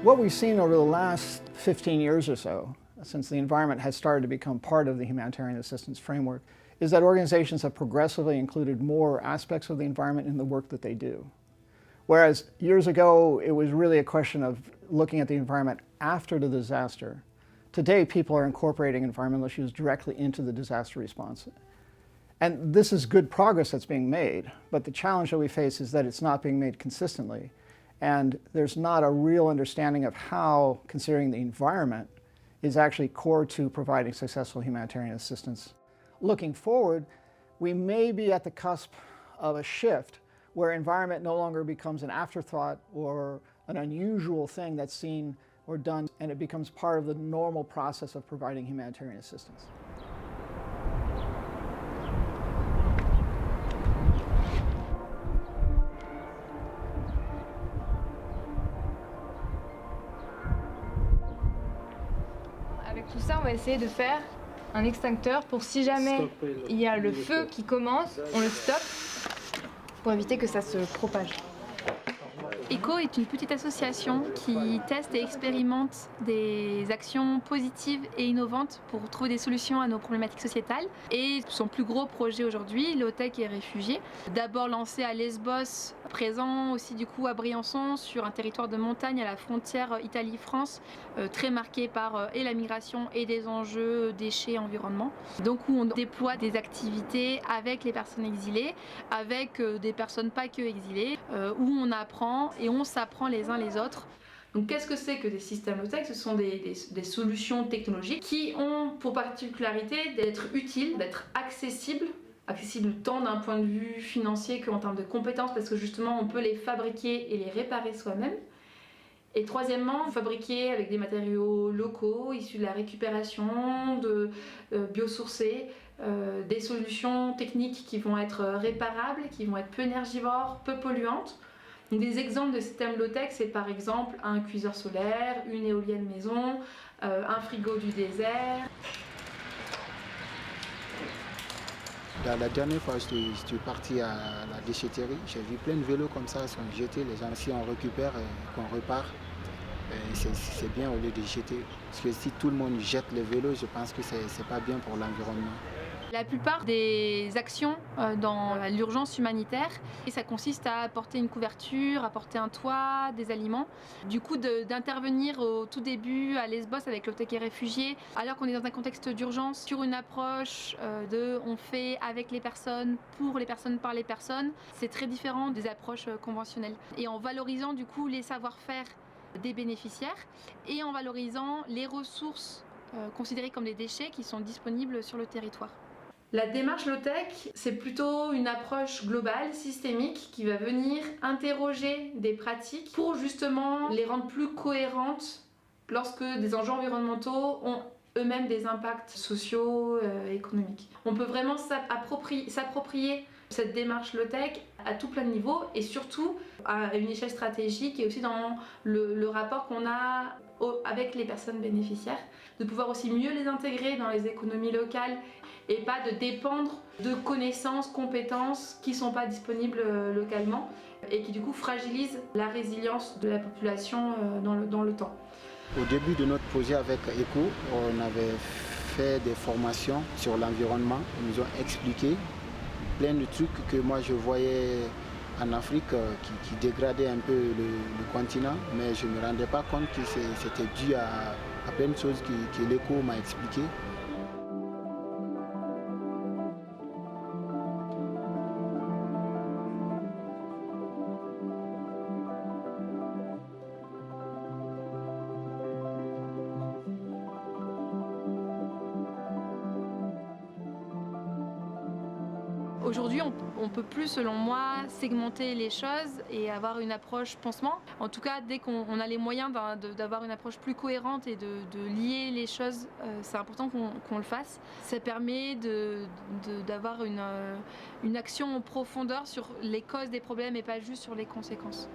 What we've seen over the last 15 years or so, since the environment has started to become part of the humanitarian assistance framework, is that organizations have progressively included more aspects of the environment in the work that they do. Whereas years ago, it was really a question of looking at the environment after the disaster. Today, people are incorporating environmental issues directly into the disaster response. And this is good progress that's being made, but the challenge that we face is that it's not being made consistently. And there's not a real understanding of how considering the environment is actually core to providing successful humanitarian assistance. Looking forward, we may be at the cusp of a shift where environment no longer becomes an afterthought or an unusual thing that's seen or done, and it becomes part of the normal process of providing humanitarian assistance. Avec tout ça, on va essayer de faire un extincteur pour si jamais il y a le feu qui commence, on le stoppe pour éviter que ça se propage. ECHO est une petite association qui teste et expérimente des actions positives et innovantes pour trouver des solutions à nos problématiques sociétales. Et son plus gros projet aujourd'hui, l'OTEC et réfugiés, d'abord lancé à Lesbos, présent aussi du coup à Briançon, sur un territoire de montagne à la frontière Italie-France, très marqué par et la migration et des enjeux déchets environnement. Donc où on déploie des activités avec les personnes exilées, avec des personnes pas que exilées, où on apprend et on s'apprend les uns les autres. Donc qu'est-ce que c'est que des systèmes low-tech? Ce sont des solutions technologiques qui ont pour particularité d'être utiles, d'être accessibles tant d'un point de vue financier qu'en termes de compétences, parce que justement on peut les fabriquer et les réparer soi-même. Et troisièmement, fabriquer avec des matériaux locaux, issus de la récupération, de biosourcés, des solutions techniques qui vont être réparables, qui vont être peu énergivores, peu polluantes. Donc des exemples de systèmes low-tech, c'est par exemple un cuiseur solaire, une éolienne maison, un frigo du désert. La dernière fois, je suis parti à la déchetterie, j'ai vu plein de vélos comme ça sont jetés. Les gens, si on récupère et qu'on repart, c'est bien au lieu de jeter. Parce que si tout le monde jette les vélos, je pense que c'est pas bien pour l'environnement. La plupart des actions dans l'urgence humanitaire, ça consiste à apporter une couverture, apporter un toit, des aliments. Du coup, d'intervenir au tout début à Lesbos avec l'OTEC et réfugiés, alors qu'on est dans un contexte d'urgence, sur une approche on fait avec les personnes, pour les personnes, par les personnes, c'est très différent des approches conventionnelles. Et en valorisant du coup les savoir-faire des bénéficiaires et en valorisant les ressources considérées comme des déchets qui sont disponibles sur le territoire. La démarche low-tech, c'est plutôt une approche globale, systémique, qui va venir interroger des pratiques pour justement les rendre plus cohérentes lorsque des enjeux environnementaux ont eux-mêmes des impacts sociaux, économiques. On peut vraiment s'approprier cette démarche low-tech à tout plein de niveaux et surtout à une échelle stratégique et aussi dans le rapport qu'on a avec les personnes bénéficiaires, de pouvoir aussi mieux les intégrer dans les économies locales et pas de dépendre de connaissances, compétences qui ne sont pas disponibles localement et qui du coup fragilisent la résilience de la population dans le temps. Au début de notre projet avec ECHO, on avait fait des formations sur l'environnement. Ils nous ont expliqué plein de trucs que moi je voyais en Afrique qui dégradaient un peu le continent, mais je ne me rendais pas compte que c'était dû à plein de choses que l'ECHO m'a expliqué. Aujourd'hui, on peut plus, selon moi, segmenter les choses et avoir une approche pansement. En tout cas, dès qu'on a les moyens d'avoir une approche plus cohérente et de lier les choses, c'est important qu'on le fasse. Ça permet d'avoir une action en profondeur sur les causes des problèmes et pas juste sur les conséquences.